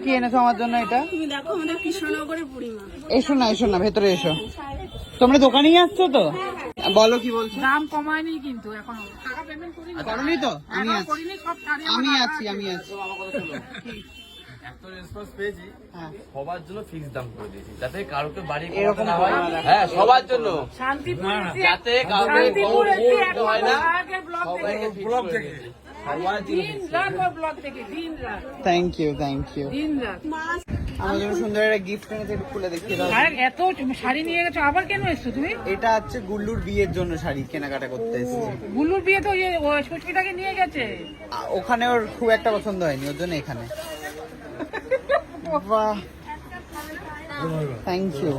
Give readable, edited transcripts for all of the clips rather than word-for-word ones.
কি এনেছো আমার জন্য এটা? তুমি দেখো আমাদের কৃষ্ণনগরের বুড়িমা। এসো না ভেতরে এসো। তোমরা দোকানেই আসছো তো? বলো কি বলছো? দাম কমায়নি কিন্তু এখনো। টাকা পেমেন্ট করনি তো? আমি আছি করিনি, সব ছাড়ে। আমি আছি। এত রেসপন্স পেয়েছি, সবার জন্য ফিক্স দাম করে দিয়েছি, যাতে কারোকে বাড়ি এরকম না হয়। হ্যাঁ, সবার জন্য, শান্তিপুর এসে যাতে কাউকে শান্তিপুর এসে বউ হয় না। আগের ব্লক থেকে ব্লক থেকে দিন রাত ওর ব্লক থেকে দিন রাত থ্যাংক ইউ দিন রাত। আমার জন্য সুন্দর একটা গিফট এনেছে, একটু খুলে দেখিয়ে দাও। আর এত শাড়ি নিয়ে গেছো, আবার কেন এসছো তুমি? এটা হচ্ছে গুল্লুর বিয়ের জন্য শাড়ি কেনাকাটা করতে এসেছি। গুল্লুর বিয়ে তো ওই সুস্মিতাকে নিয়ে গেছে। ওখানে ওর খুব একটা পছন্দ হয়নি, ওর জন্য এখানে। বাহ, থ্যাংক ইউ।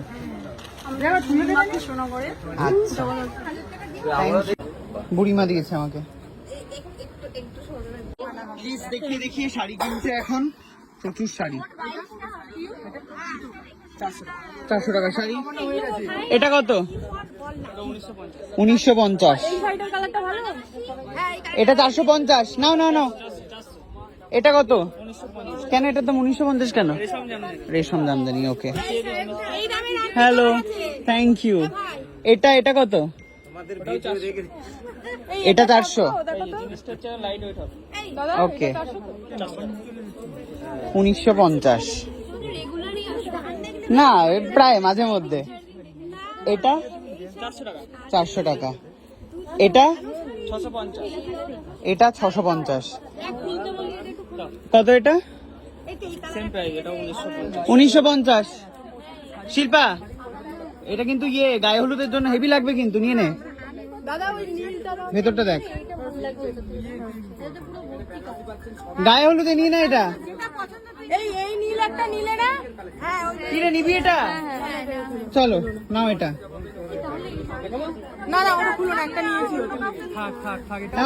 আচ্ছা, বুড়িমা দিয়েছে আমাকে। প্লিজ দেখিয়ে শাড়ি কিনছে এখন, প্রচুর শাড়ি। 400 টাকা শাড়ি। এটা কত? 1950। এটা 450। নাও। এটা কত? কেন এটা তো 1950 কেন? রেশম জামদানি। ওকে, হ্যালো, থ্যাংক ইউ। এটা কত? এটা 400। ওকে, 1950। না, প্রায় মাঝে মধ্যে। এটা 400 টাকা। এটা 650। কত এটা? 1950। শিল্পা, এটা কিন্তু গায়ে হলুদের জন্য হেভি লাগবে, কিন্তু নিয়ে নে। ভেতরটা দেখ, গায়ে হলুদে নিয়ে না এটা। কিরে নিবি এটা? চলো নাও এটা।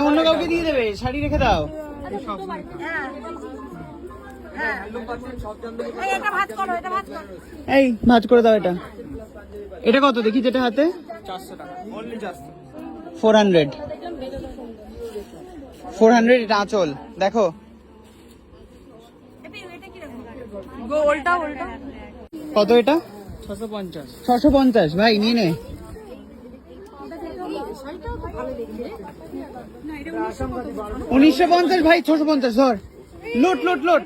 অন্য কাউকে দিয়ে দেবে, শাড়ি রেখে দাও। এই ভাঁজ করে দাও এটা। এটা কত দেখি যেটা হাতে? 400। এটা আঁচল দেখো। কত এটা? 650। ভাই নিয়ে নে। 1950 ভাই, 650 ধর। লোট।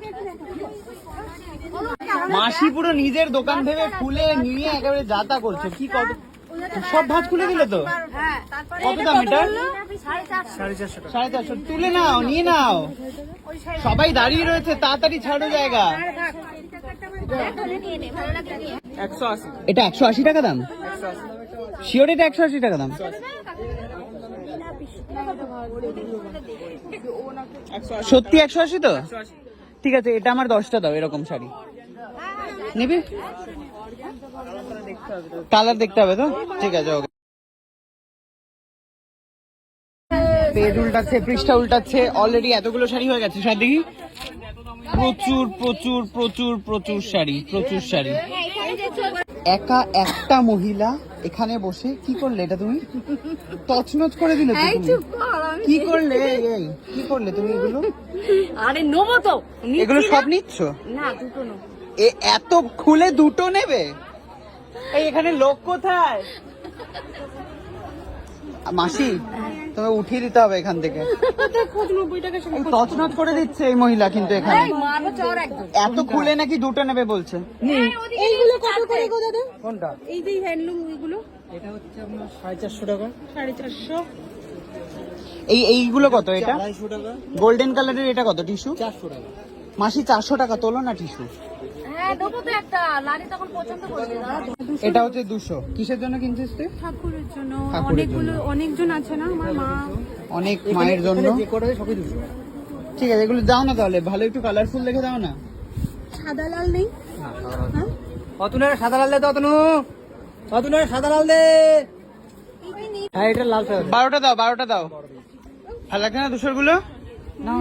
মাসি পুরো নিজের দোকান ভেবে খুলে নিয়ে একেবারে যাতা করছে। কি কত সব ভাঁজ খুলে দিলে তো। কত দাম এটা? 450। তুলে নাও, নিয়ে নাও। সবাই দাঁড়িয়ে রয়েছে, তাড়াতাড়ি ছাড়ো জায়গা। এটা 180 টাকা দাম? শিওর এটা 180 টাকা দাম? সত্যি 180 তো? ঠিক আছে, এটা আমার 10টা দাও। এরকম শাড়ি নিবি? কালার দেখতে হবে তো? ঠিক আছে, ওকে। পেজ উল্টাচ্ছে, পৃষ্ঠা উল্টাচ্ছে। অলরেডি এতগুলো শাড়ি হয়ে গেছে। শাড়ি দেখি, প্রচুর শাড়ি। একা একটা মহিলা এখানে বসে কি করলে? এটা তুমি তছনছ করে দিলে তো। কি করলে তুমি এগুলো? আরে নেবো তো। এগুলো সব নিচ্ছ? না, দুটো নেবো। এত খুলে দুটো নেবে? এই এখানে লোক কোথায়? মাসি, তোমাকে উঠিয়ে দিতে হবে এখান থেকে। তছনছ করে দিচ্ছে এই মহিলা কিন্তু এখানে। এত খুলে নাকি দুটো নেবে বলছে। এইগুলো কত করে গো দাদা? কোনটা? এই যে হ্যান্ডলুম এগুলো। এটা হচ্ছে আপনার 450 টাকা। 450। এইগুলো কত? এটা 250 টাকা। গোল্ডেন কালারের। এটা কত টিস্যু? 400 টাকা। মাসি 400 টাকা তোলো না টিস্যু। হ্যাঁ দেবো তো একটা। লারি তখন পছন্দ করবে। এটা হচ্ছে 200। কিসের জন্য কিনছিস তুই? ঠাকুরের জন্য। ঠাকুরের জন্য। অনেকজন আছে না, আমার মা। অনেক মায়ের জন্য। ঠিক আছে, এগুলো দাও না তাহলে। ভালো একটু কালারফুল দেখে দাও না। সাদা লাল নেই? অতনুর সাদা লাল দে তো। অতনুর সাদা লাল দে। হ্যাঁ, এটা লাল। 12টা দাও। ভালো লাগছে না 200 গুলো? না।